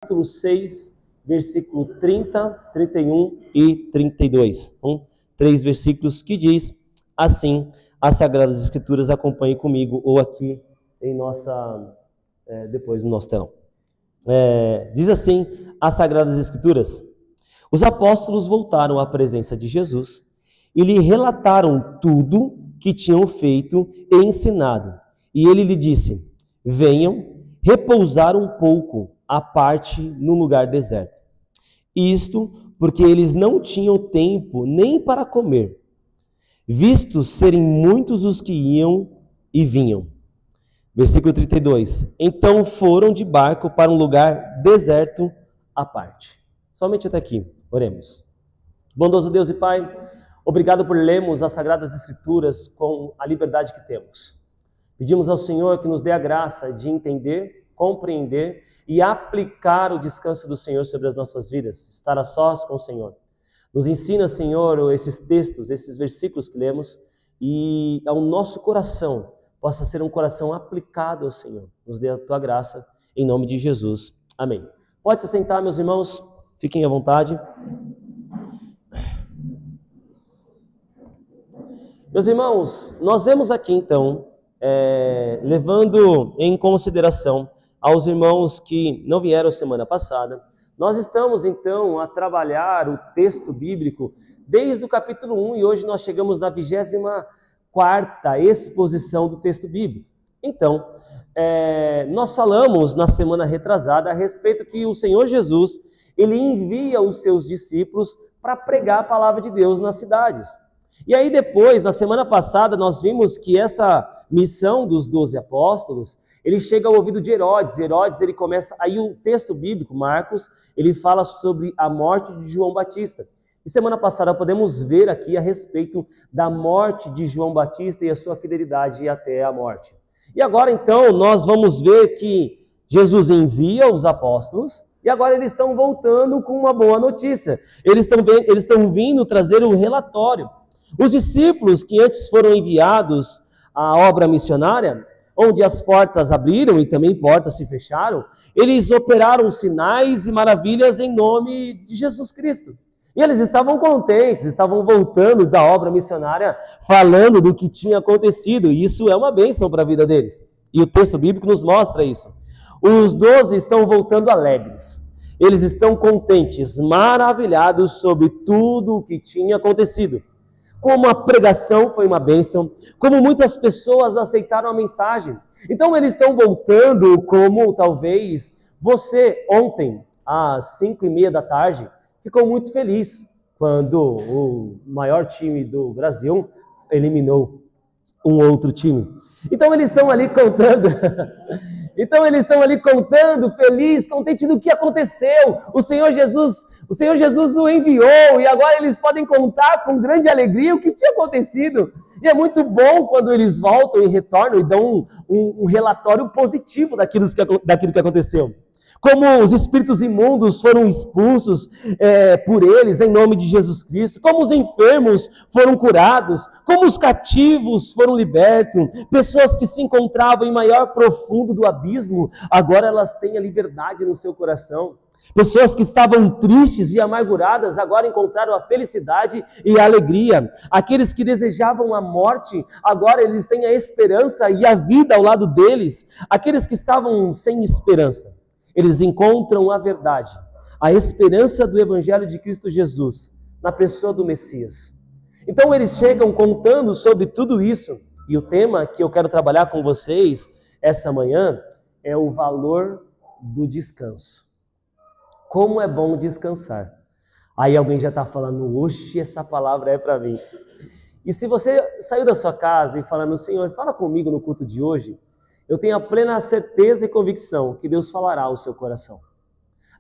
capítulo 6, versículo 30, 31 e 32. 3 versículos que diz assim, as Sagradas Escrituras, acompanhe comigo ou aqui em depois no nosso telão. Diz assim, as Sagradas Escrituras: os apóstolos voltaram à presença de Jesus e lhe relataram tudo que tinham feito e ensinado. E ele lhe disse: venham repousar um pouco à parte no lugar deserto. Isto porque eles não tinham tempo nem para comer, visto serem muitos os que iam e vinham. Versículo 32. Então foram de barco para um lugar deserto à parte. Somente até aqui. Oremos. Bondoso Deus e Pai, obrigado por lermos as Sagradas Escrituras com a liberdade que temos. Pedimos ao Senhor que nos dê a graça de entender, compreender e aplicar o descanso do Senhor sobre as nossas vidas, estar a sós com o Senhor. Nos ensina, Senhor, esses textos, esses versículos que lemos, e ao nosso coração possa ser um coração aplicado ao Senhor. Nos dê a tua graça, em nome de Jesus. Amém. Pode se sentar, meus irmãos, fiquem à vontade. Meus irmãos, nós vemos aqui então, levando em consideração aos irmãos que não vieram semana passada, nós estamos então a trabalhar o texto bíblico desde o capítulo 1 e hoje nós chegamos na 24ª exposição do texto bíblico. Então, nós falamos na semana retrasada a respeito que o Senhor Jesus, ele envia os seus discípulos para pregar a palavra de Deus nas cidades. E aí depois, na semana passada, nós vimos que essa missão dos 12 apóstolos, ele chega ao ouvido de Herodes. Herodes, ele começa, aí o texto bíblico, Marcos, ele fala sobre a morte de João Batista. E semana passada podemos ver aqui a respeito da morte de João Batista e a sua fidelidade até a morte. E agora então nós vamos ver que Jesus envia os apóstolos e agora eles estão voltando com uma boa notícia. Eles estão vindo trazer um relatório. Os discípulos que antes foram enviados à obra missionária, onde as portas abriram e também portas se fecharam, eles operaram sinais e maravilhas em nome de Jesus Cristo. E eles estavam contentes, estavam voltando da obra missionária, falando do que tinha acontecido, e isso é uma bênção para a vida deles. E o texto bíblico nos mostra isso. Os 12 estão voltando alegres, eles estão contentes, maravilhados sobre tudo o que tinha acontecido. Como a pregação foi uma bênção, como muitas pessoas aceitaram a mensagem. Então eles estão voltando como talvez você ontem, às 5:30 da tarde, ficou muito feliz quando o maior time do Brasil eliminou um outro time. Então eles estão ali contando, feliz, contente do que aconteceu. O Senhor Jesus o enviou e agora eles podem contar com grande alegria o que tinha acontecido. E é muito bom quando eles voltam e retornam e dão um relatório positivo daquilo que aconteceu. Como os espíritos imundos foram expulsos por eles em nome de Jesus Cristo, como os enfermos foram curados, como os cativos foram libertos, pessoas que se encontravam em maior profundo do abismo, agora elas têm a liberdade no seu coração. Pessoas que estavam tristes e amarguradas agora encontraram a felicidade e a alegria. Aqueles que desejavam a morte, agora eles têm a esperança e a vida ao lado deles. Aqueles que estavam sem esperança, eles encontram a verdade, a esperança do Evangelho de Cristo Jesus, na pessoa do Messias. Então eles chegam contando sobre tudo isso. E o tema que eu quero trabalhar com vocês essa manhã é o valor do descanso. Como é bom descansar. Aí alguém já está falando, oxe, essa palavra é para mim. E se você saiu da sua casa e falando, Senhor, fala comigo no culto de hoje, eu tenho a plena certeza e convicção que Deus falará ao seu coração.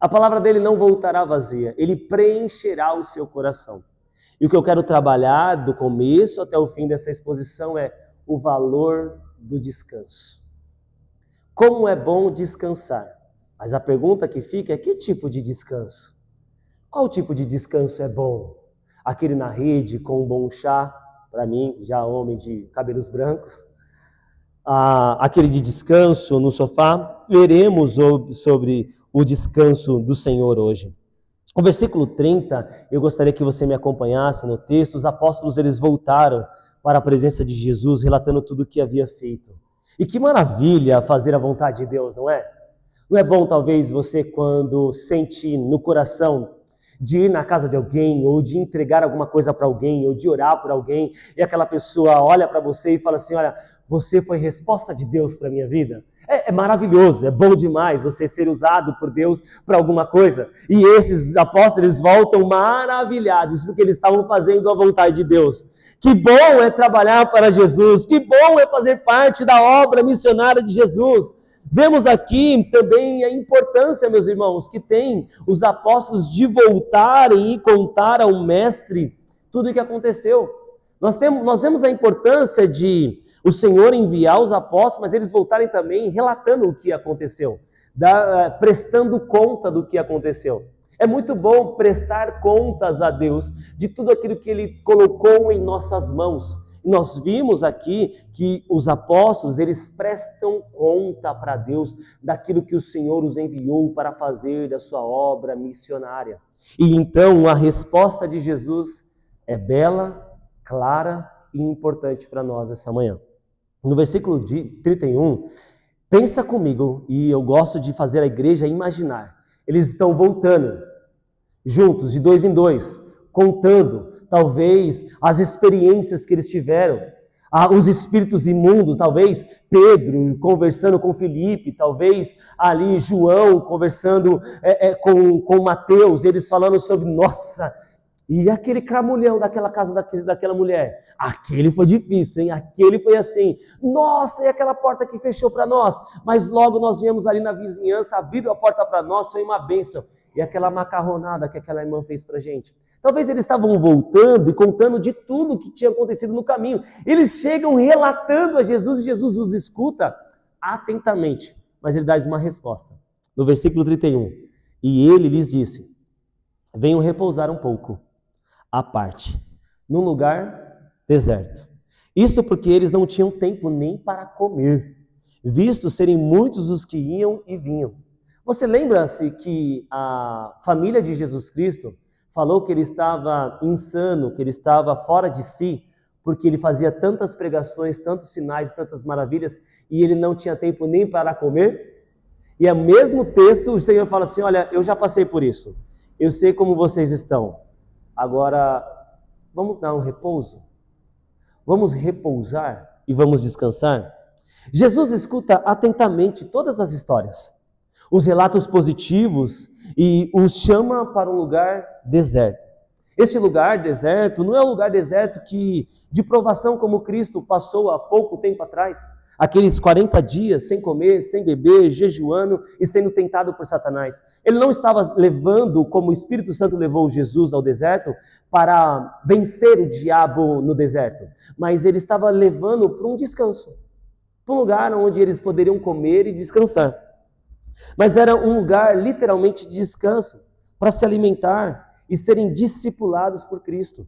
A palavra dele não voltará vazia, ele preencherá o seu coração. E o que eu quero trabalhar do começo até o fim dessa exposição é o valor do descanso. Como é bom descansar. Mas a pergunta que fica é: que tipo de descanso? Qual tipo de descanso é bom? Aquele na rede com um bom chá, para mim, já homem de cabelos brancos. Aquele de descanso no sofá. veremos sobre o descanso do Senhor hoje. O versículo 30, eu gostaria que você me acompanhasse no texto. Os apóstolos, eles voltaram para a presença de Jesus, relatando tudo o que havia feito. E que maravilha fazer a vontade de Deus, não é? Não é bom, talvez, você, quando sente no coração de ir na casa de alguém, ou de entregar alguma coisa para alguém, ou de orar por alguém, e aquela pessoa olha para você e fala assim, olha, você foi resposta de Deus para a minha vida? É maravilhoso, é bom demais você ser usado por Deus para alguma coisa. E esses apóstolos, eles voltam maravilhados, porque eles estavam fazendo a vontade de Deus. Que bom é trabalhar para Jesus, que bom é fazer parte da obra missionária de Jesus. Vemos aqui também a importância, meus irmãos, que tem os apóstolos de voltarem e contar ao mestre tudo o que aconteceu. Nós vemos a importância de o Senhor enviar os apóstolos, mas eles voltarem também relatando o que aconteceu, prestando conta do que aconteceu. É muito bom prestar contas a Deus de tudo aquilo que Ele colocou em nossas mãos. Nós vimos aqui que os apóstolos, eles prestam conta para Deus daquilo que o Senhor os enviou para fazer da sua obra missionária. E então a resposta de Jesus é bela, clara e importante para nós essa manhã. No versículo 31, pensa comigo, e eu gosto de fazer a igreja imaginar. Eles estão voltando, juntos, de dois em dois, contando, talvez, as experiências que eles tiveram, os espíritos imundos, talvez Pedro conversando com Filipe, talvez ali João conversando com Mateus, eles falando sobre, nossa, e aquele cramulhão daquela casa daquela mulher, aquele foi difícil, hein? Aquele foi assim, nossa, e aquela porta que fechou para nós, mas logo nós viemos ali na vizinhança, abriram a porta para nós, foi uma bênção, e aquela macarronada que aquela irmã fez para a gente. Talvez eles estavam voltando e contando de tudo que tinha acontecido no caminho. Eles chegam relatando a Jesus e Jesus os escuta atentamente. Mas ele dá uma resposta. No versículo 31. E ele lhes disse, venham repousar um pouco à parte, num lugar deserto. Isto porque eles não tinham tempo nem para comer, visto serem muitos os que iam e vinham. Você lembra-se que a família de Jesus Cristo falou que ele estava insano, que ele estava fora de si, porque ele fazia tantas pregações, tantos sinais, tantas maravilhas, e ele não tinha tempo nem para comer? E é o mesmo texto, o Senhor fala assim, olha, eu já passei por isso, eu sei como vocês estão, agora vamos dar um repouso? Vamos repousar e vamos descansar? Jesus escuta atentamente todas as histórias, os relatos positivos, e os chama para um lugar deserto. Esse lugar deserto não é um lugar deserto de provação como Cristo passou há pouco tempo atrás, aqueles 40 dias sem comer, sem beber, jejuando e sendo tentado por Satanás. Ele não estava levando, como o Espírito Santo levou Jesus ao deserto, para vencer o diabo no deserto, mas ele estava levando para um descanso, para um lugar onde eles poderiam comer e descansar. Mas era um lugar literalmente de descanso, para se alimentar e serem discipulados por Cristo.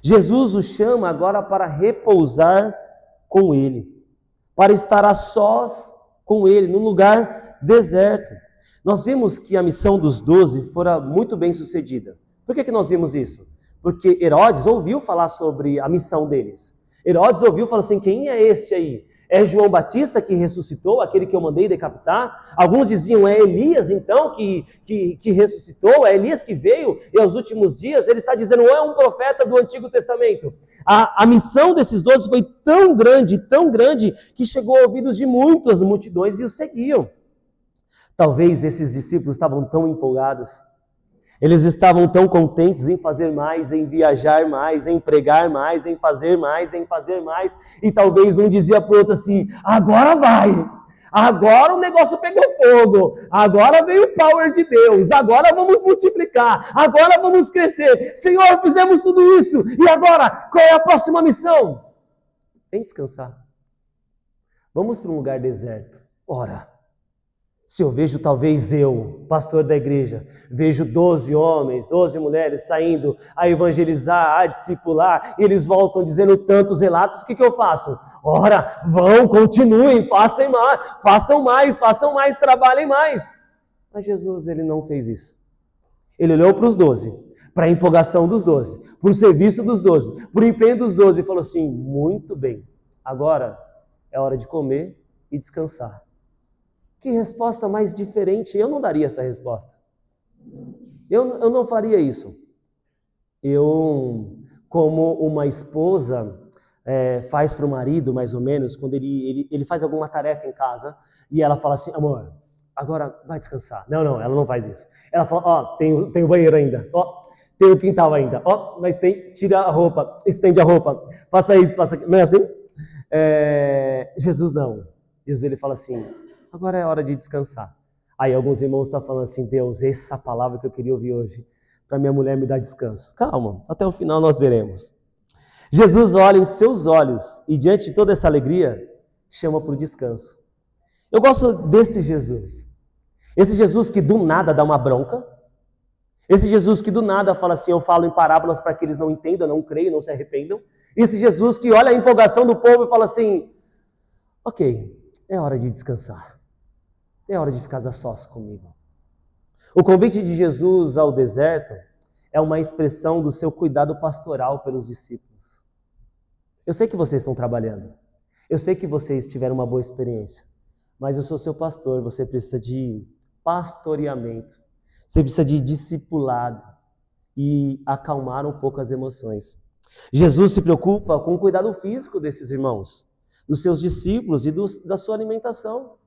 Jesus os chama agora para repousar com Ele, para estar a sós com Ele, num lugar deserto. Nós vimos que a missão dos 12 fora muito bem sucedida. Por que nós vimos isso? Porque Herodes ouviu falar sobre a missão deles. Herodes ouviu e falou assim, quem é esse aí? É João Batista que ressuscitou, aquele que eu mandei decapitar? Alguns diziam, é Elias então que ressuscitou, é Elias que veio e aos últimos dias ele está dizendo, ou é um profeta do Antigo Testamento. A missão desses 12 foi tão grande, que chegou a ouvidos de muitas multidões e os seguiam. Talvez esses discípulos estavam tão empolgados, eles estavam tão contentes em fazer mais, em viajar mais, em pregar mais, em fazer mais, e talvez um dizia para o outro assim, agora vai, agora o negócio pegou fogo, agora veio o power de Deus, agora vamos multiplicar, agora vamos crescer, Senhor, fizemos tudo isso, e agora, qual é a próxima missão? Vem descansar, vamos para um lugar deserto, ora. Se eu vejo talvez eu, pastor da igreja, vejo 12 homens, 12 mulheres saindo a evangelizar, a discipular, e eles voltam dizendo tantos relatos, o que eu faço? Ora, vão, continuem, façam mais, trabalhem mais. Mas Jesus, ele não fez isso. Ele olhou para os 12, para a empolgação dos 12, para o serviço dos 12, para o empenho dos 12 e falou assim, muito bem, agora é hora de comer e descansar. Que resposta mais diferente? Eu não daria essa resposta. Eu não faria isso. Eu, como uma esposa faz para o marido, mais ou menos, quando ele faz alguma tarefa em casa, e ela fala assim, amor, agora vai descansar. Não, ela não faz isso. Ela fala, tem o banheiro ainda, tem o quintal ainda, mas tira a roupa, estende a roupa, faça isso, faça aquilo. Não é assim? Jesus não. Jesus, ele fala assim, agora é hora de descansar. Aí alguns irmãos estão falando assim, Deus, essa palavra que eu queria ouvir hoje, para minha mulher me dar descanso. Calma, até o final nós veremos. Jesus olha em seus olhos e diante de toda essa alegria, chama para o descanso. Eu gosto desse Jesus. Esse Jesus que do nada dá uma bronca. Esse Jesus que do nada fala assim, eu falo em parábolas para que eles não entendam, não creiam, não se arrependam. Esse Jesus que olha a empolgação do povo e fala assim, ok, é hora de descansar. É hora de ficar a sós comigo. O convite de Jesus ao deserto é uma expressão do seu cuidado pastoral pelos discípulos. Eu sei que vocês estão trabalhando. Eu sei que vocês tiveram uma boa experiência. Mas eu sou seu pastor, você precisa de pastoreamento. Você precisa de discipulado e acalmar um pouco as emoções. Jesus se preocupa com o cuidado físico desses irmãos, dos seus discípulos e da sua alimentação.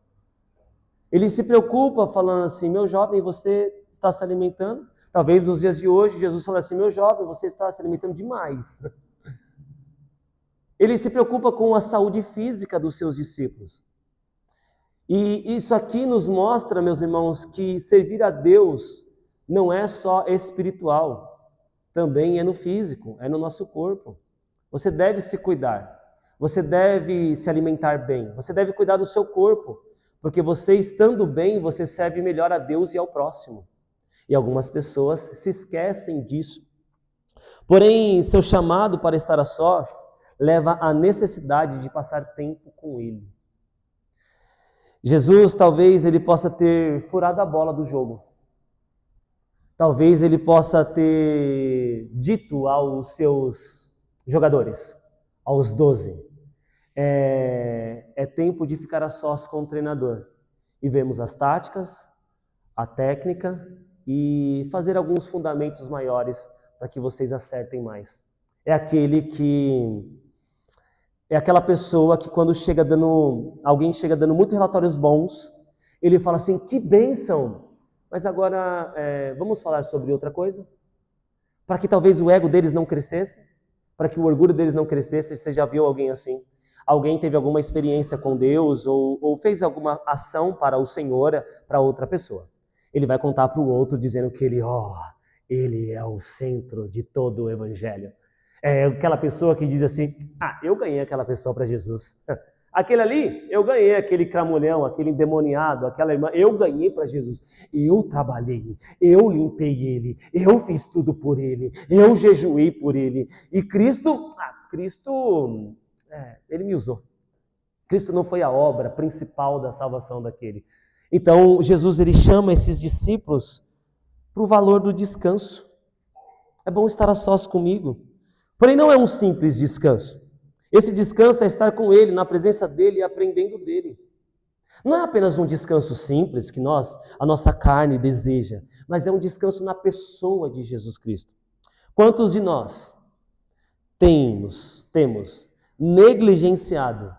Ele se preocupa falando assim, meu jovem, você está se alimentando? Talvez nos dias de hoje, Jesus fala assim, meu jovem, você está se alimentando demais. Ele se preocupa com a saúde física dos seus discípulos. E isso aqui nos mostra, meus irmãos, que servir a Deus não é só espiritual, também é no físico, é no nosso corpo. Você deve se cuidar, você deve se alimentar bem, você deve cuidar do seu corpo, porque você estando bem, você serve melhor a Deus e ao próximo. E algumas pessoas se esquecem disso. Porém, seu chamado para estar a sós leva à necessidade de passar tempo com Ele. Jesus, talvez ele possa ter furado a bola do jogo. Talvez ele possa ter dito aos seus jogadores, aos 12, é tempo de ficar a sós com o treinador. E vemos as táticas, a técnica e fazer alguns fundamentos maiores para que vocês acertem mais. É aquela pessoa que quando alguém chega dando muitos relatórios bons, ele fala assim, que bênção! Mas agora vamos falar sobre outra coisa? Para que talvez o ego deles não crescesse, para que o orgulho deles não crescesse. Você já viu alguém assim? Alguém teve alguma experiência com Deus ou fez alguma ação para o Senhor, para outra pessoa. Ele vai contar para o outro dizendo que ele é o centro de todo o evangelho. É aquela pessoa que diz assim, eu ganhei aquela pessoa para Jesus. Aquele ali, eu ganhei aquele cramulhão, aquele endemoniado, aquela irmã, eu ganhei para Jesus. Eu trabalhei, eu limpei ele, eu fiz tudo por ele, eu jejuei por ele. E Cristo, ele me usou. Cristo não foi a obra principal da salvação daquele. Então, Jesus, ele chama esses discípulos para o valor do descanso. É bom estar a sós comigo. Porém, não é um simples descanso. Esse descanso é estar com Ele, na presença dEle e aprendendo dEle. Não é apenas um descanso simples que a nossa carne deseja, mas é um descanso na pessoa de Jesus Cristo. Quantos de nós temos negligenciado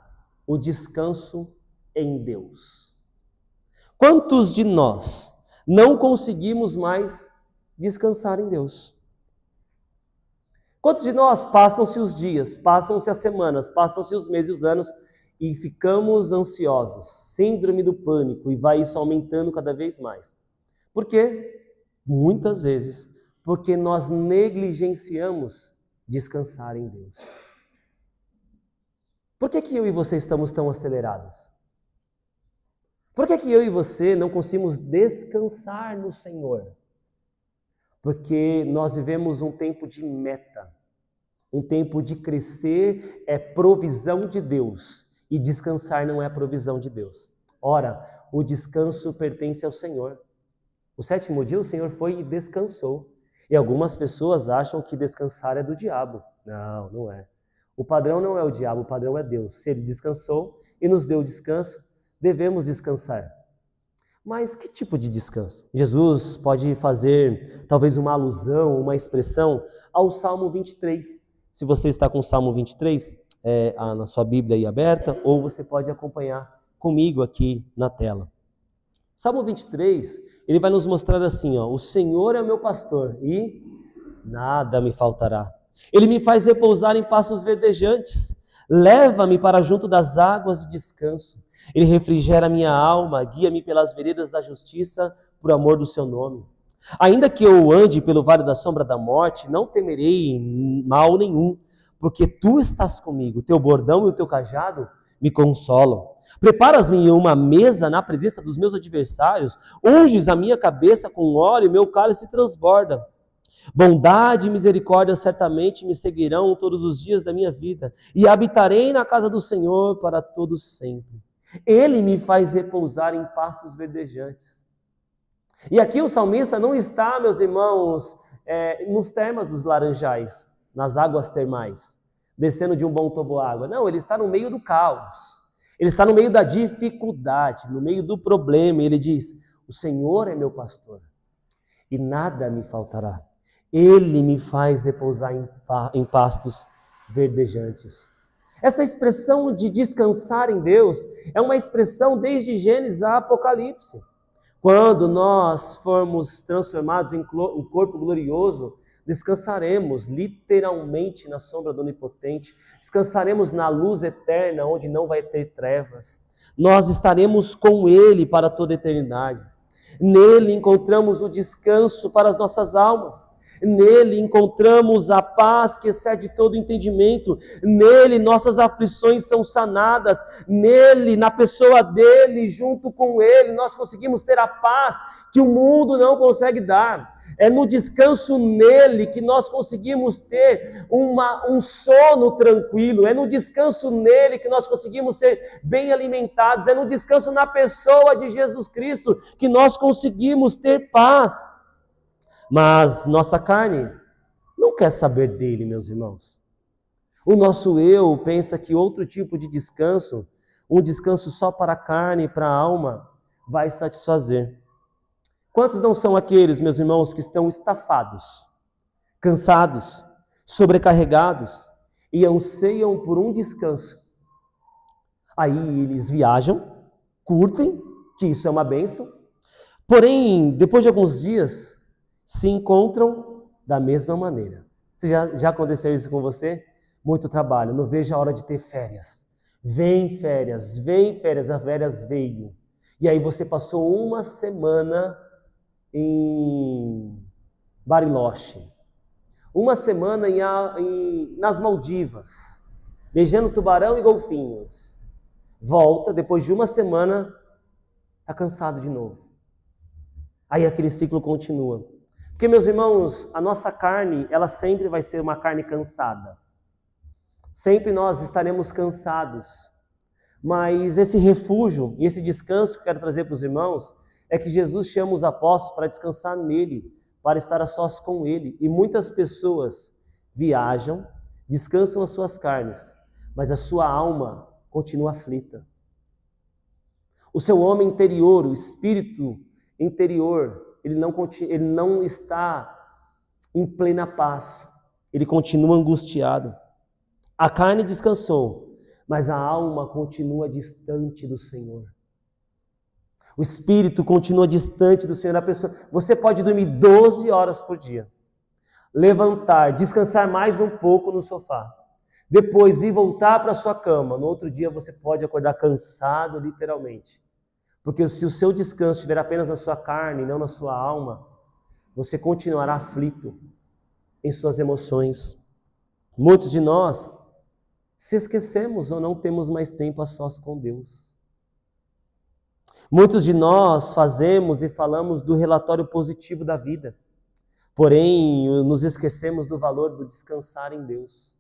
o descanso em Deus? Quantos de nós não conseguimos mais descansar em Deus? Quantos de nós passam-se os dias, passam-se as semanas, passam-se os meses e os anos e ficamos ansiosos, síndrome do pânico, e vai isso aumentando cada vez mais? Por quê? Muitas vezes, porque nós negligenciamos descansar em Deus. Por que eu e você estamos tão acelerados? Por que eu e você não conseguimos descansar no Senhor? Porque nós vivemos um tempo de meta, um tempo de crescer é provisão de Deus e descansar não é provisão de Deus. Ora, o descanso pertence ao Senhor. O 7º dia o Senhor foi e descansou. E algumas pessoas acham que descansar é do diabo. Não, não é. O padrão não é o diabo, o padrão é Deus. Se Ele descansou e nos deu descanso, devemos descansar. Mas que tipo de descanso? Jesus pode fazer talvez uma alusão, uma expressão ao Salmo 23. Se você está com o Salmo 23 na sua Bíblia aí aberta, ou você pode acompanhar comigo aqui na tela. Salmo 23, ele vai nos mostrar assim, ó, o Senhor é meu pastor e nada me faltará. Ele me faz repousar em pastos verdejantes, leva-me para junto das águas de descanso. Ele refrigera minha alma, guia-me pelas veredas da justiça, por amor do seu nome. Ainda que eu ande pelo vale da sombra da morte, não temerei mal nenhum, porque tu estás comigo, teu bordão e o teu cajado me consolam. Preparas-me uma mesa na presença dos meus adversários, unges a minha cabeça com óleo, meu cálice transborda. Bondade e misericórdia certamente me seguirão todos os dias da minha vida, e habitarei na casa do Senhor para todo sempre. Ele me faz repousar em pastos verdejantes. E aqui o salmista não está, meus irmãos, nos termas dos laranjais, nas águas termais, descendo de um bom toboágua. Não, ele está no meio do caos. Ele está no meio da dificuldade, no meio do problema. Ele diz, o Senhor é meu pastor e nada me faltará. Ele me faz repousar em pastos verdejantes. Essa expressão de descansar em Deus é uma expressão desde Gênesis a Apocalipse. Quando nós formos transformados em corpo glorioso, descansaremos literalmente na sombra do Onipotente, descansaremos na luz eterna, onde não vai ter trevas. Nós estaremos com Ele para toda a eternidade. Nele encontramos o descanso para as nossas almas. Nele encontramos a paz que excede todo entendimento. Nele nossas aflições são sanadas. Nele, na pessoa dele, junto com ele, nós conseguimos ter a paz que o mundo não consegue dar. É no descanso nele que nós conseguimos ter um sono tranquilo. É no descanso nele que nós conseguimos ser bem alimentados. É no descanso na pessoa de Jesus Cristo que nós conseguimos ter paz. Mas nossa carne não quer saber dele, meus irmãos. O nosso eu pensa que outro tipo de descanso, um descanso só para a carne e para a alma, vai satisfazer. Quantos não são aqueles, meus irmãos, que estão estafados, cansados, sobrecarregados e anseiam por um descanso? Aí eles viajam, curtem, que isso é uma bênção, porém, depois de alguns dias, se encontram da mesma maneira. Já aconteceu isso com você? Muito trabalho, não vejo a hora de ter férias. Vem férias, a férias veio. E aí você passou uma semana em Bariloche, uma semana nas Maldivas, beijando tubarão e golfinhos. Volta, depois de uma semana, está cansado de novo. Aí aquele ciclo continua. Porque, meus irmãos, a nossa carne, ela sempre vai ser uma carne cansada. Sempre nós estaremos cansados. Mas esse refúgio e esse descanso que eu quero trazer para os irmãos é que Jesus chama os apóstolos para descansar nele, para estar a sós com ele. E muitas pessoas viajam, descansam as suas carnes, mas a sua alma continua aflita. O seu homem interior, o espírito interior, ele não está em plena paz, ele continua angustiado. A carne descansou, mas a alma continua distante do Senhor. O espírito continua distante do Senhor. Você pode dormir 12 horas por dia, levantar, descansar mais um pouco no sofá, depois ir voltar para a sua cama. No outro dia você pode acordar cansado, literalmente. Porque se o seu descanso estiver apenas na sua carne e não na sua alma, você continuará aflito em suas emoções. Muitos de nós se esquecemos ou não temos mais tempo a sós com Deus. Muitos de nós fazemos e falamos do relatório positivo da vida, porém nos esquecemos do valor do descansar em Deus.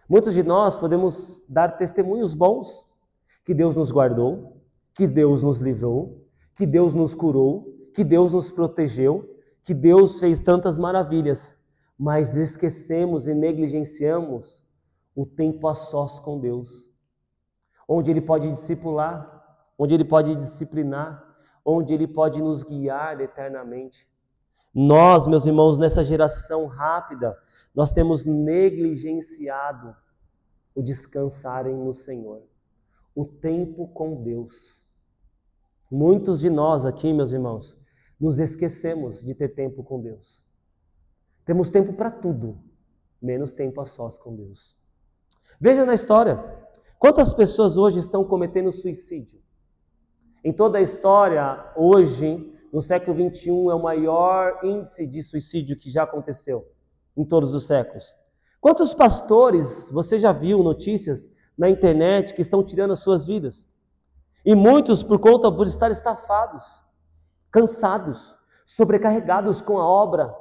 Muitos de nós podemos dar testemunhos bons, que Deus nos guardou, que Deus nos livrou, que Deus nos curou, que Deus nos protegeu, que Deus fez tantas maravilhas, mas esquecemos e negligenciamos o tempo a sós com Deus, onde Ele pode discipular, onde Ele pode disciplinar, onde Ele pode nos guiar eternamente. Nós, meus irmãos, nessa geração rápida, nós temos negligenciado o descansarem no Senhor, o tempo com Deus. Muitos de nós aqui, meus irmãos, nos esquecemos de ter tempo com Deus. Temos tempo para tudo, menos tempo a sós com Deus. Veja na história, quantas pessoas hoje estão cometendo suicídio? Em toda a história, hoje, no século XXI, é o maior índice de suicídio que já aconteceu em todos os séculos. Quantos pastores você já viu notícias na internet que estão tirando as suas vidas? E muitos por estar estafados, cansados, sobrecarregados com a obra.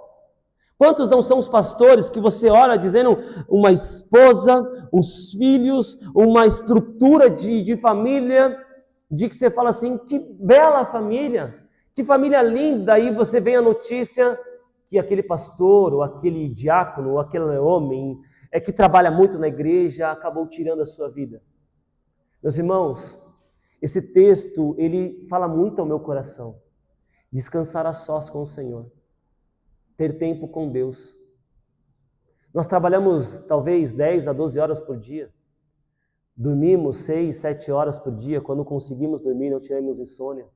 Quantos não são os pastores que você olha dizendo uma esposa, os filhos, uma estrutura de família, de que você fala assim, que bela família, que família linda, aí você vem a notícia que aquele pastor, ou aquele diácono, ou aquele homem que trabalha muito na igreja, acabou tirando a sua vida. Meus irmãos, esse texto, ele fala muito ao meu coração. Descansar a sós com o Senhor. Ter tempo com Deus. Nós trabalhamos talvez 10 a 12 horas por dia. Dormimos 6, 7 horas por dia. Quando conseguimos dormir, não tivemos insônia.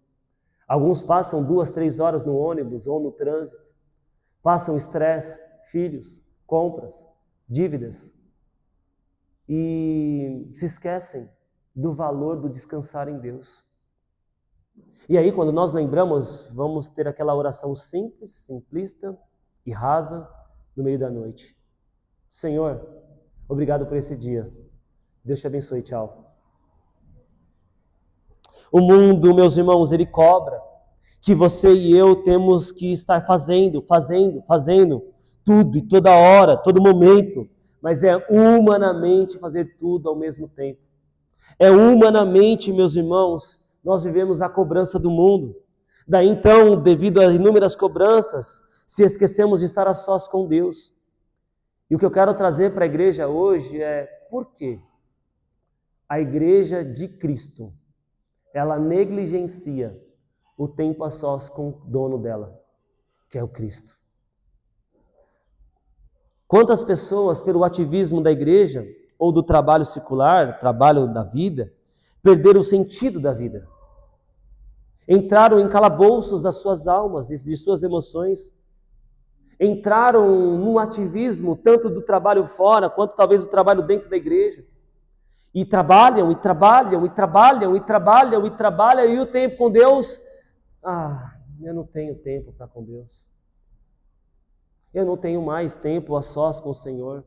Alguns passam 2, 3 horas no ônibus ou no trânsito. Passam estresse, filhos, compras, dívidas. E se esquecem do valor do descansar em Deus. E aí, quando nós lembramos, vamos ter aquela oração simples, simplista e rasa no meio da noite. Senhor, obrigado por esse dia. Deus te abençoe, tchau. O mundo, meus irmãos, ele cobra que você e eu temos que estar fazendo tudo e toda hora, todo momento, mas é humanamente fazer tudo ao mesmo tempo. É humanamente, meus irmãos, nós vivemos a cobrança do mundo. Daí então, devido a inúmeras cobranças, se esquecemos de estar a sós com Deus. E o que eu quero trazer para a igreja hoje é por quê? A igreja de Cristo, ela negligencia o tempo a sós com o dono dela, que é o Cristo. Quantas pessoas, pelo ativismo da igreja, ou do trabalho secular, trabalho da vida, perderam o sentido da vida. Entraram em calabouços das suas almas, de suas emoções. Entraram no ativismo, tanto do trabalho fora, quanto talvez do trabalho dentro da igreja. E trabalham, e trabalham, e trabalham, e trabalham, e trabalham, e o tempo com Deus... eu não tenho tempo para com Deus. Eu não tenho mais tempo a sós com o Senhor.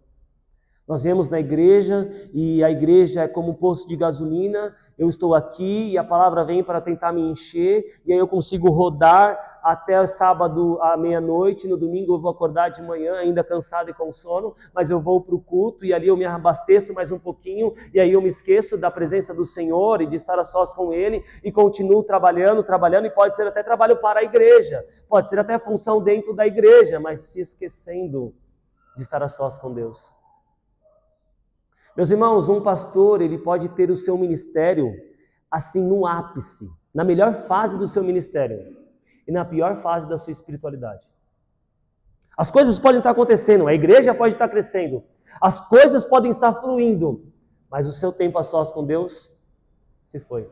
Nós viemos na igreja e a igreja é como um posto de gasolina. Eu estou aqui e a palavra vem para tentar me encher e aí eu consigo rodar até sábado à meia-noite. No domingo eu vou acordar de manhã ainda cansado e com sono, mas eu vou para o culto e ali eu me abasteço mais um pouquinho e aí eu me esqueço da presença do Senhor e de estar a sós com Ele e continuo trabalhando e pode ser até trabalho para a igreja, pode ser até função dentro da igreja, mas se esquecendo de estar a sós com Deus. Meus irmãos, um pastor, ele pode ter o seu ministério assim no ápice, na melhor fase do seu ministério e na pior fase da sua espiritualidade. As coisas podem estar acontecendo, a igreja pode estar crescendo, as coisas podem estar fluindo, mas o seu tempo a sós com Deus se foi.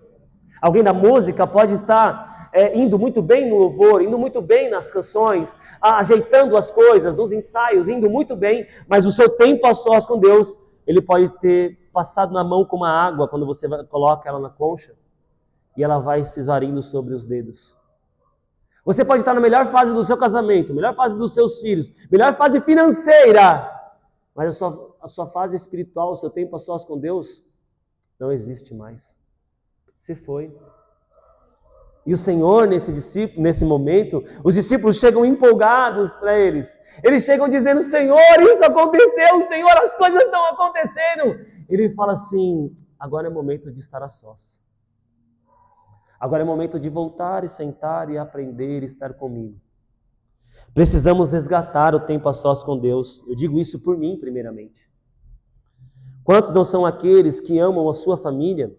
Alguém da música pode estar indo muito bem no louvor, indo muito bem nas canções, ajeitando as coisas, nos ensaios, indo muito bem, mas o seu tempo a sós com Deus, ele pode ter passado na mão como a água quando você coloca ela na concha e ela vai se esvarindo sobre os dedos. Você pode estar na melhor fase do seu casamento, melhor fase dos seus filhos, melhor fase financeira, mas a sua fase espiritual, o seu tempo a sós com Deus, não existe mais. Se foi. E o Senhor, nesse momento, os discípulos chegam empolgados para eles. Eles chegam dizendo, Senhor, isso aconteceu, Senhor, as coisas estão acontecendo. Ele fala assim, agora é momento de estar a sós. Agora é momento de voltar e sentar e aprender e estar comigo. Precisamos resgatar o tempo a sós com Deus. Eu digo isso por mim, primeiramente. Quantos não são aqueles que amam a sua família,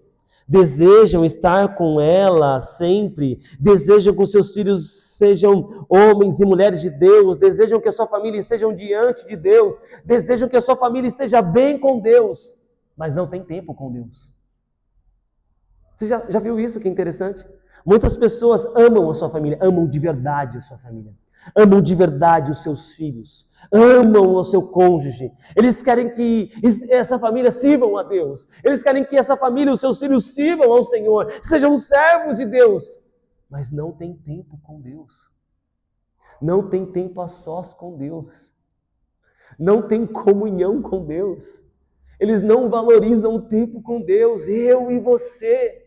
desejam estar com ela sempre, desejam que os seus filhos sejam homens e mulheres de Deus, desejam que a sua família esteja diante de Deus, desejam que a sua família esteja bem com Deus, mas não tem tempo com Deus. Você já viu isso? Que interessante? Muitas pessoas amam a sua família, amam de verdade a sua família, amam de verdade os seus filhos, amam o seu cônjuge, eles querem que essa família sirvam a Deus, eles querem que essa família, os seus filhos sirvam ao Senhor, sejam servos de Deus, mas não tem tempo com Deus, não tem tempo a sós com Deus, não tem comunhão com Deus, eles não valorizam o tempo com Deus. Eu e você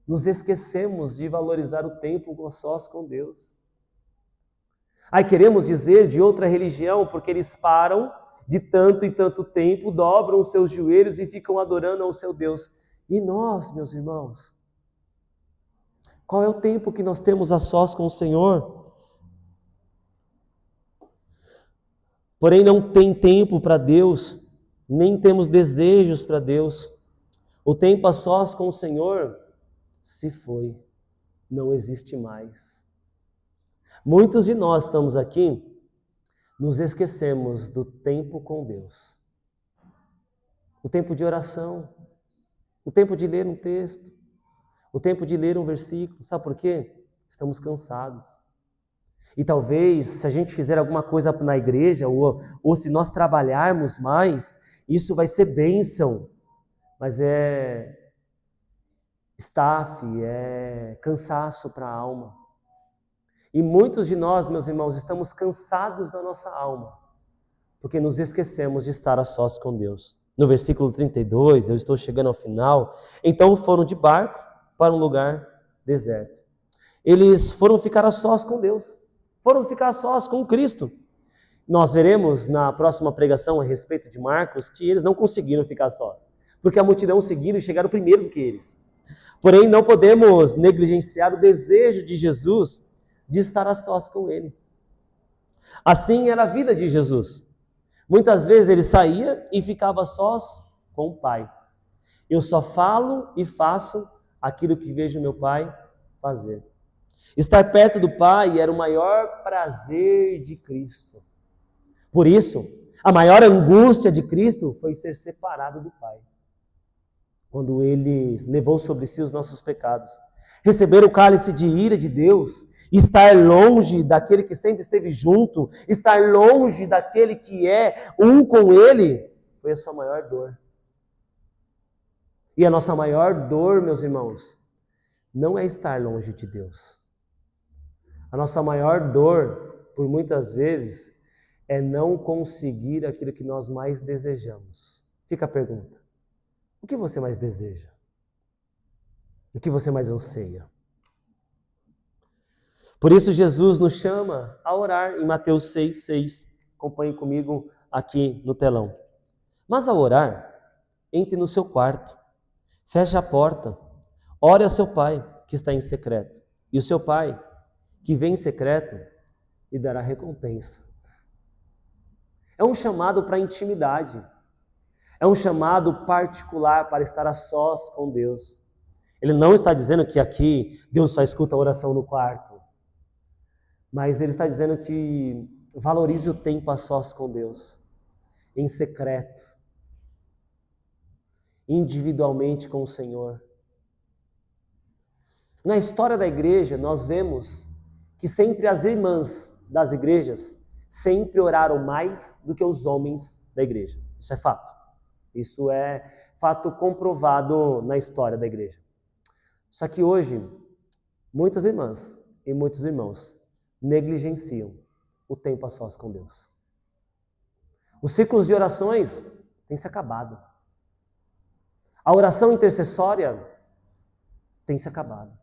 nos esquecemos de valorizar o tempo a sós com Deus. Aí queremos dizer de outra religião, porque eles param de tanto e tanto tempo, dobram os seus joelhos e ficam adorando ao seu Deus. E nós, meus irmãos, qual é o tempo que nós temos a sós com o Senhor? Porém, não tem tempo para Deus, nem temos desejos para Deus. O tempo a sós com o Senhor se foi, não existe mais. Muitos de nós estamos aqui, nos esquecemos do tempo com Deus. O tempo de oração, o tempo de ler um texto, o tempo de ler um versículo. Sabe por quê? Estamos cansados. E talvez, se a gente fizer alguma coisa na igreja, ou se nós trabalharmos mais, isso vai ser bênção. Mas é estafe, é cansaço para a alma. E muitos de nós, meus irmãos, estamos cansados da nossa alma, porque nos esquecemos de estar a sós com Deus. No versículo 32, eu estou chegando ao final, então foram de barco para um lugar deserto. Eles foram ficar a sós com Deus, foram ficar a sós com Cristo. Nós veremos na próxima pregação a respeito de Marcos que eles não conseguiram ficar sós, porque a multidão seguiram e chegaram primeiro do que eles. Porém, não podemos negligenciar o desejo de Jesus de estar a sós com Ele. Assim era a vida de Jesus. Muitas vezes ele saía e ficava a sós com o Pai. Eu só falo e faço aquilo que vejo meu Pai fazer. Estar perto do Pai era o maior prazer de Cristo. Por isso, a maior angústia de Cristo foi ser separado do Pai. Quando Ele levou sobre si os nossos pecados. Receber o cálice de ira de Deus, estar longe daquele que sempre esteve junto, estar longe daquele que é um com Ele, foi a sua maior dor. E a nossa maior dor, meus irmãos, não é estar longe de Deus. A nossa maior dor, por muitas vezes, é não conseguir aquilo que nós mais desejamos. Fica a pergunta: o que você mais deseja? O que você mais anseia? Por isso Jesus nos chama a orar em Mateus 6,6. Acompanhe comigo aqui no telão. Mas ao orar, entre no seu quarto, feche a porta, ore a seu Pai que está em secreto. E o seu Pai, que vem em secreto, lhe dará recompensa. É um chamado para a intimidade. É um chamado particular para estar a sós com Deus. Ele não está dizendo que aqui Deus só escuta a oração no quarto. Mas ele está dizendo que valorize o tempo a sós com Deus, em secreto, individualmente com o Senhor. Na história da igreja, nós vemos que sempre as irmãs das igrejas sempre oraram mais do que os homens da igreja. Isso é fato. Isso é fato comprovado na história da igreja. Só que hoje, muitas irmãs e muitos irmãos negligenciam o tempo a sós com Deus. Os ciclos de orações têm se acabado. A oração intercessória tem se acabado.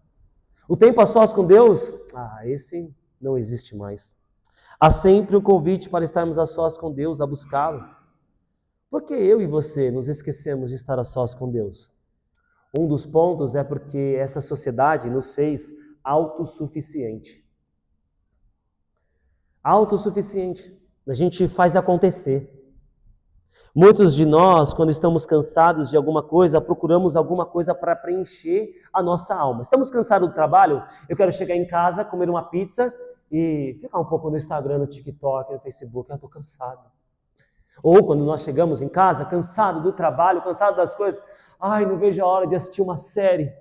O tempo a sós com Deus, esse não existe mais. Há sempre um convite para estarmos a sós com Deus, a buscá-lo. Por que eu e você nos esquecemos de estar a sós com Deus? Um dos pontos é porque essa sociedade nos fez autossuficiente. Autossuficiente. A gente faz acontecer. Muitos de nós, quando estamos cansados de alguma coisa, procuramos alguma coisa para preencher a nossa alma. Estamos cansados do trabalho? Eu quero chegar em casa, comer uma pizza e ficar um pouco no Instagram, no TikTok, no Facebook. Eu estou cansado. Ou quando nós chegamos em casa, cansado do trabalho, cansado das coisas, não vejo a hora de assistir uma série.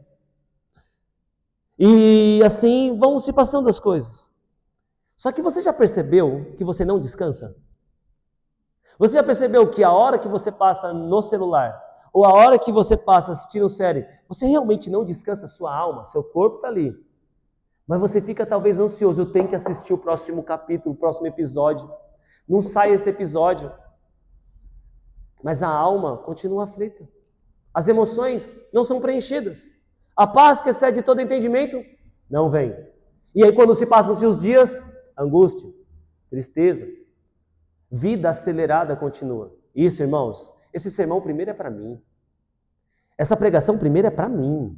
E assim vão se passando as coisas. Só que você já percebeu que você não descansa? Você já percebeu que a hora que você passa no celular, ou a hora que você passa assistindo série, você realmente não descansa a sua alma, seu corpo está ali. Mas você fica talvez ansioso, eu tenho que assistir o próximo capítulo, o próximo episódio. Não sai esse episódio. Mas a alma continua aflita. As emoções não são preenchidas. A paz que excede todo entendimento não vem. E aí quando se passam-se os dias, angústia, tristeza, vida acelerada continua. Isso, irmãos, esse sermão primeiro é para mim. Essa pregação primeiro é para mim.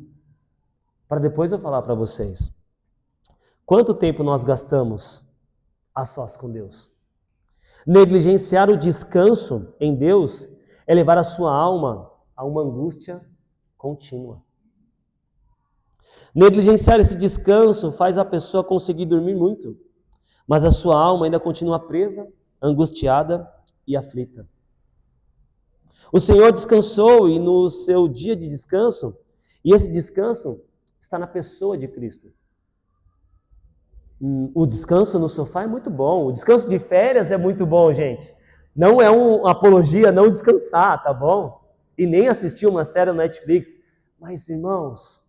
Para depois eu falar para vocês. Quanto tempo nós gastamos a sós com Deus? Negligenciar o descanso em Deus é levar a sua alma a uma angústia contínua. Negligenciar esse descanso faz a pessoa conseguir dormir muito, mas a sua alma ainda continua presa, angustiada e aflita. O Senhor descansou e no seu dia de descanso, e esse descanso está na pessoa de Cristo. O descanso no sofá é muito bom, o descanso de férias é muito bom, gente. Não é uma apologia não descansar, tá bom? E nem assistir uma série no Netflix. Mas, irmãos,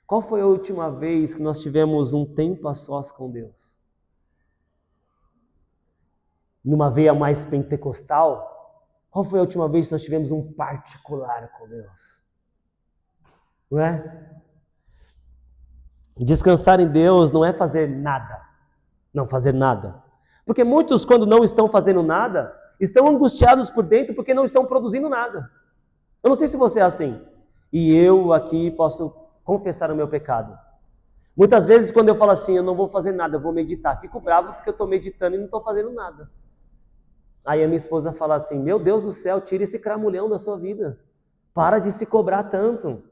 qual foi a última vez que nós tivemos um tempo a sós com Deus? Numa veia mais pentecostal, qual foi a última vez que nós tivemos um particular com Deus? Não é? Descansar em Deus não é fazer nada. Não fazer nada. Porque muitos, quando não estão fazendo nada, estão angustiados por dentro porque não estão produzindo nada. Eu não sei se você é assim. E eu aqui posso confessar o meu pecado. Muitas vezes quando eu falo assim, eu não vou fazer nada, eu vou meditar. Fico bravo porque eu estou meditando e não estou fazendo nada. Aí a minha esposa fala assim, meu Deus do céu, tira esse cramulhão da sua vida. Para de se cobrar tanto.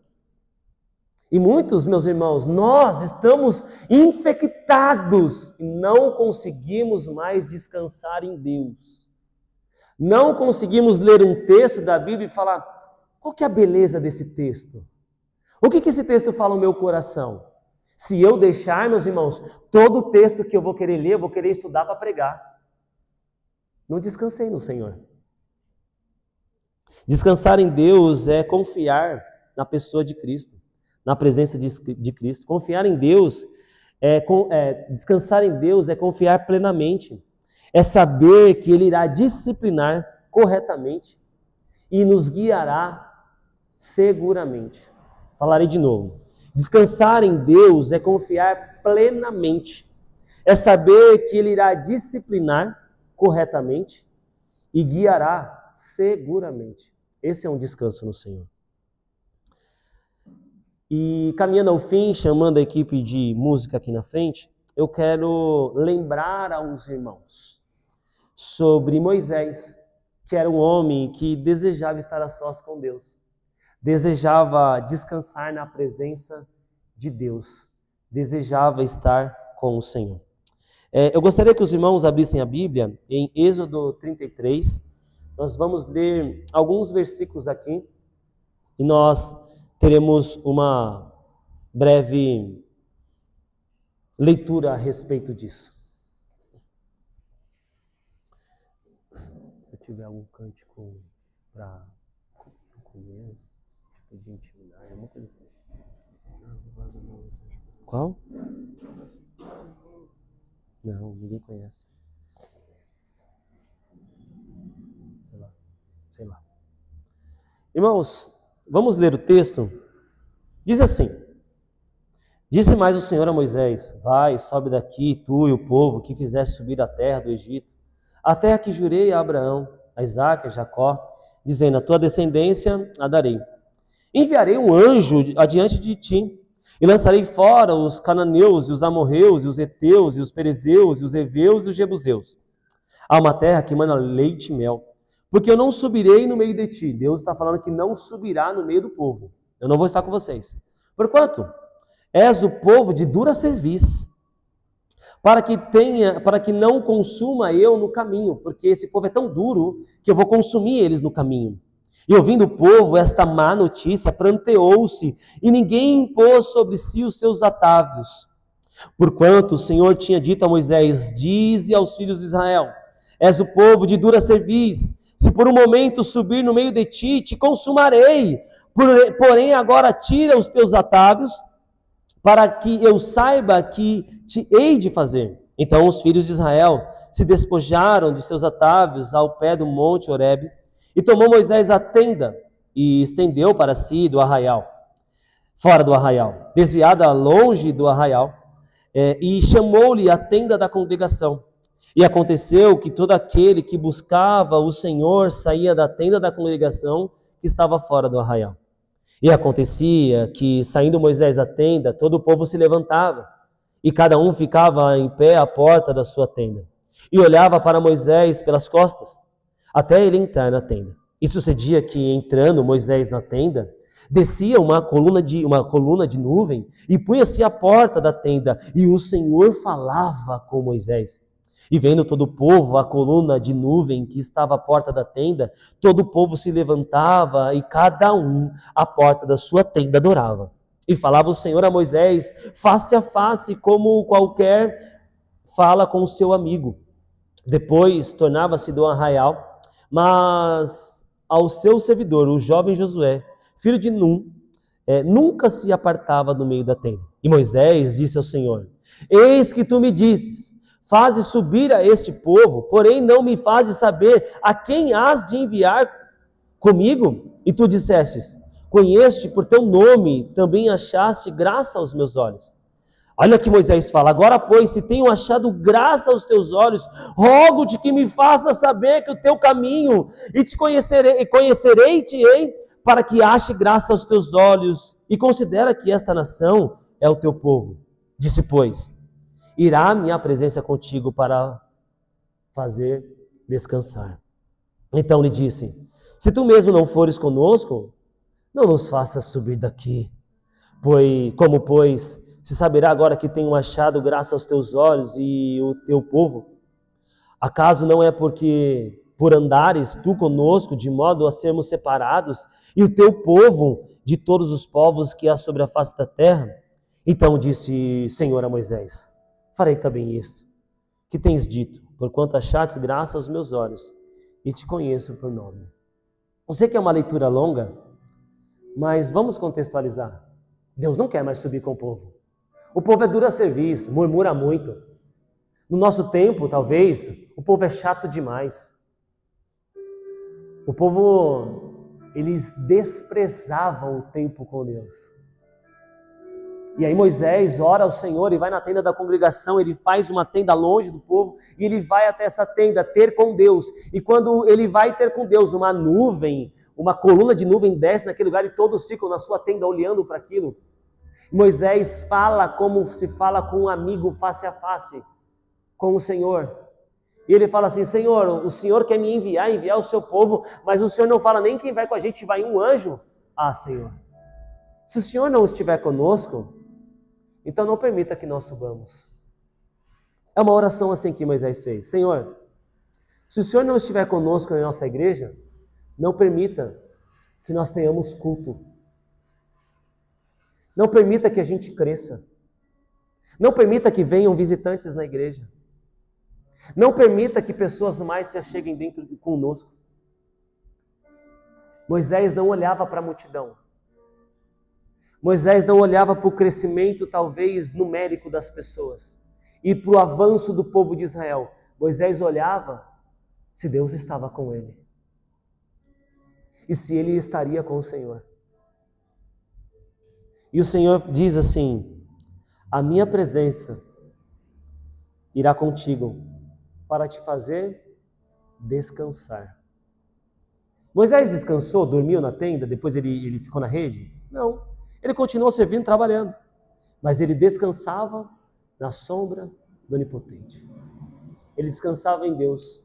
E muitos, meus irmãos, nós estamos infectados e não conseguimos mais descansar em Deus. Não conseguimos ler um texto da Bíblia e falar, qual que é a beleza desse texto? O que esse texto fala no meu coração? Se eu deixar, meus irmãos, todo o texto que eu vou querer ler, eu vou querer estudar para pregar. Não descansei no Senhor. Descansar em Deus é confiar na pessoa de Cristo, na presença de Cristo. Confiar em Deus, descansar em Deus é confiar plenamente. É saber que Ele irá disciplinar corretamente e nos guiará seguramente. Falarei de novo. Descansar em Deus é confiar plenamente. É saber que Ele irá disciplinar corretamente e guiará seguramente. Esse é um descanso no Senhor. E caminhando ao fim, chamando a equipe de música aqui na frente, eu quero lembrar aos irmãos sobre Moisés, que era um homem que desejava estar a sós com Deus, desejava descansar na presença de Deus, desejava estar com o Senhor. Eu gostaria que os irmãos abrissem a Bíblia em Êxodo 33, nós vamos ler alguns versículos aqui e nós teremos uma breve leitura a respeito disso. Se eu tiver algum cântico para comer, tipo de intimidade, alguma coisa assim. Qual? Não, ninguém conhece. Sei lá. Irmãos, vamos ler o texto. Diz assim: Disse mais o Senhor a Moisés: vai, sobe daqui, tu e o povo que fizeste subir da terra do Egito, a terra que jurei a Abraão, a Isaque, a Jacó, dizendo: a tua descendência a darei. Enviarei um anjo adiante de ti, e lançarei fora os cananeus, e os amorreus, e os heteus, e os perezeus, e os heveus, e os jebuseus. Há uma terra que mana leite e mel, porque eu não subirei no meio de ti. Deus está falando que não subirá no meio do povo. Eu não vou estar com vocês. Porquanto és o povo de dura cerviz, para que não consuma eu no caminho, porque esse povo é tão duro que eu vou consumir eles no caminho. E ouvindo o povo esta má notícia, pranteou-se, e ninguém impôs sobre si os seus atávios. Porquanto o Senhor tinha dito a Moisés: dize aos filhos de Israel: és o povo de dura cerviz, se por um momento subir no meio de ti, te consumarei. Porém agora tira os teus atávios, para que eu saiba que te hei de fazer. Então os filhos de Israel se despojaram de seus atávios ao pé do monte Horebe, e tomou Moisés a tenda e estendeu para si do arraial, fora do arraial, desviada longe do arraial, e chamou-lhe a tenda da congregação. E aconteceu que todo aquele que buscava o Senhor saía da tenda da congregação que estava fora do arraial. E acontecia que, saindo Moisés da tenda, todo o povo se levantava, e cada um ficava em pé à porta da sua tenda, e olhava para Moisés pelas costas, até ele entrar na tenda. E sucedia que, entrando Moisés na tenda, descia uma coluna de nuvem, e punha-se à porta da tenda, e o Senhor falava com Moisés. E vendo todo o povo a coluna de nuvem que estava à porta da tenda, todo o povo se levantava e cada um à porta da sua tenda adorava. E falava o Senhor a Moisés face a face, como qualquer fala com o seu amigo. Depois tornava-se do arraial, mas ao seu servidor, o jovem Josué, filho de Num, nunca se apartava do meio da tenda. E Moisés disse ao Senhor: eis que tu me dizes: fazes subir a este povo, porém não me fazes saber a quem has de enviar comigo? E tu dissestes: conheço-te por teu nome, também achaste graça aos meus olhos. Olha que Moisés fala: agora, pois, se tenho achado graça aos teus olhos, rogo-te que me faças saber que o teu caminho, e te conhecerei-te-ei, para que ache graça aos teus olhos, e considera que esta nação é o teu povo. Disse, pois: irá a minha presença contigo para fazer descansar. Então lhe disse: se tu mesmo não fores conosco, não nos faças subir daqui. Pois, se saberá agora que tenho achado graça aos teus olhos e o teu povo? Acaso não é porque por andares tu conosco, de modo a sermos separados, e o teu povo de todos os povos que há sobre a face da terra? Então disse Senhor a Moisés: farei também isto que tens dito, porquanto achaste graça aos meus olhos, e te conheço por nome. Eu sei que é uma leitura longa, mas vamos contextualizar. Deus não quer mais subir com o povo. O povo é dura cerviz, murmura muito. No nosso tempo, talvez, o povo é chato demais. O povo, eles desprezavam o tempo com Deus. E aí Moisés ora ao Senhor e vai na tenda da congregação, ele faz uma tenda longe do povo e ele vai até essa tenda ter com Deus. E quando ele vai ter com Deus, uma nuvem, uma coluna de nuvem desce naquele lugar e todos ficam na sua tenda olhando para aquilo. Moisés fala como se fala com um amigo face a face com o Senhor. E ele fala assim: Senhor, o Senhor quer me enviar o seu povo, mas o Senhor não fala nem quem vai com a gente, vai um anjo. Ah, Senhor, se o Senhor não estiver conosco, então não permita que nós subamos. É uma oração assim que Moisés fez: Senhor, se o Senhor não estiver conosco na nossa igreja, não permita que nós tenhamos culto. Não permita que a gente cresça. Não permita que venham visitantes na igreja. Não permita que pessoas mais se acheguem dentro conosco. Moisés não olhava para a multidão. Moisés não olhava para o crescimento, talvez, numérico das pessoas e para o avanço do povo de Israel. Moisés olhava se Deus estava com ele e se ele estaria com o Senhor. E o Senhor diz assim: a minha presença irá contigo para te fazer descansar. Moisés descansou, dormiu na tenda, depois ele ficou na rede? Não. Ele continuou servindo, trabalhando. Mas ele descansava na sombra do Onipotente. Ele descansava em Deus.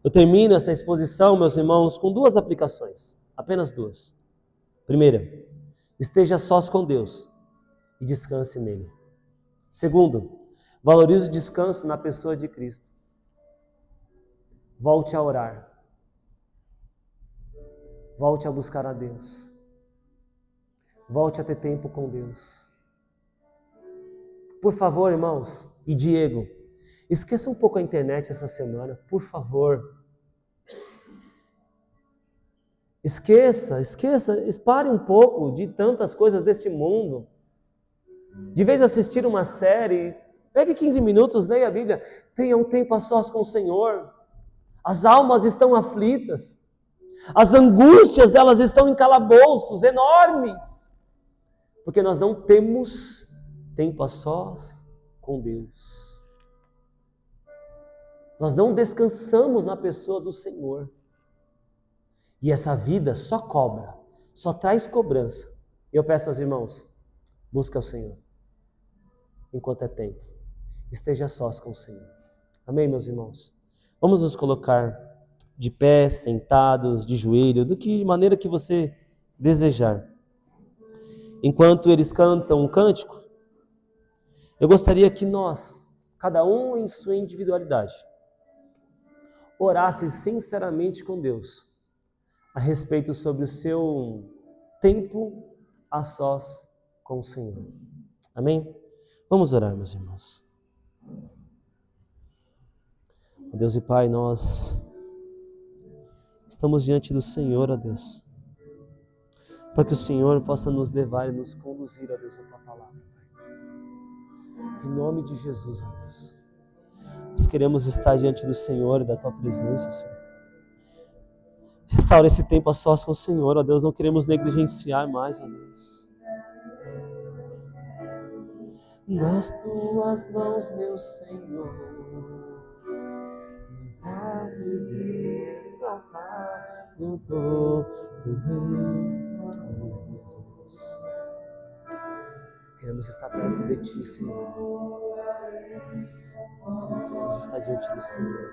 Eu termino essa exposição, meus irmãos, com duas aplicações. Apenas duas. Primeira, esteja sós com Deus e descanse nele. Segundo, valorize o descanso na pessoa de Cristo. Volte a orar. Volte a buscar a Deus. Volte a ter tempo com Deus. Por favor, irmãos, e Diego, esqueça um pouco a internet essa semana, por favor. Esqueça, pare um pouco de tantas coisas desse mundo. De vez em assistir uma série, pegue 15 minutos, leia a Bíblia, tenha um tempo a sós com o Senhor. As almas estão aflitas. As angústias, elas estão em calabouços enormes. Porque nós não temos tempo a sós com Deus. Nós não descansamos na pessoa do Senhor. E essa vida só cobra, só traz cobrança. Eu peço aos irmãos, busca o Senhor, enquanto é tempo. Esteja sós com o Senhor. Amém, meus irmãos? Vamos nos colocar de pé, sentados, de joelho, de maneira que você desejar. Enquanto eles cantam um cântico, eu gostaria que nós, cada um em sua individualidade, orasse sinceramente com Deus a respeito sobre o seu tempo a sós com o Senhor. Amém? Vamos orar, meus irmãos. Deus e Pai, nós estamos diante do Senhor, ó Deus, para que o Senhor possa nos levar e nos conduzir, ó Deus, a Tua palavra, Pai. Em nome de Jesus, ó Deus, nós queremos estar diante do Senhor e da Tua presença, Senhor. Restaura esse tempo a sós com o Senhor, ó Deus, não queremos negligenciar mais, ó Deus. Nas Tuas mãos, meu Senhor, nos de exaltar no todo bem. Queremos estar perto de Ti, Senhor. Senhor, queremos estar diante do Senhor.